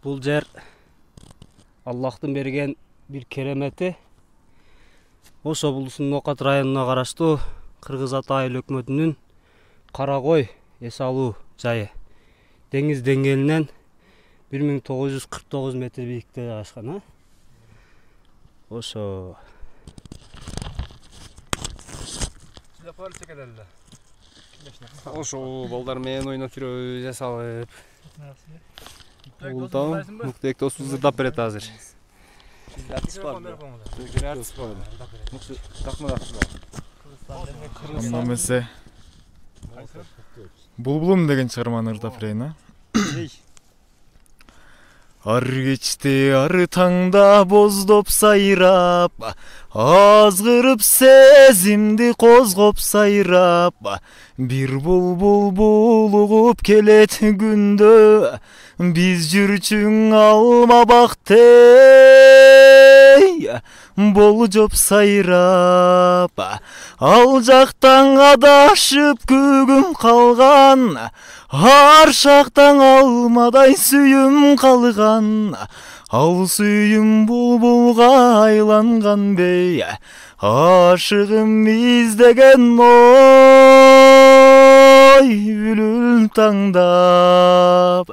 Бул жер Аллахтын берген бир керемети. Ош облусунун Нокат районуна караштуу Кыргыз Ата айыл өкмөтүнүн Каракой эс алуу жайы. Деңиз деңгээлинен 1949 метр бийиктикте жайгашкан. Ошо. Ошо балдар менен ойноп жүрөбүз, эс алып. Ултан Муктек досубуз ырдап берет азыр. Намесе Булбулум деген чыгарманы ырдап берейин, а? Ар кечте ар таңда боздоп сайрап, азгырып сезимди козгоп сайрап, бир булбул булугуп келет күндө, биз жүрчүң алма бактей, болжоп сайрап, ал жактан адашып күгүм калган, ар шактан алмадай сүйүм калган, ал сүйүм булбулга айланган бей, ашыгым издеген ой, бүлүл таңдап.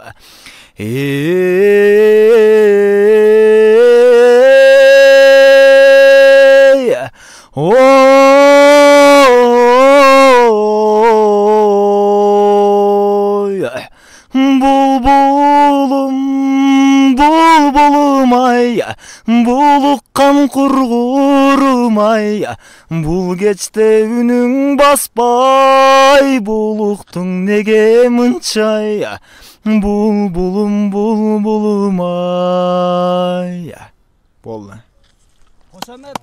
Булбулум ай, булуккан кургурум ай, бул кечте үнүң баспай, булуктуң неге мынчай, булбулум ай. Болду. Кошамет.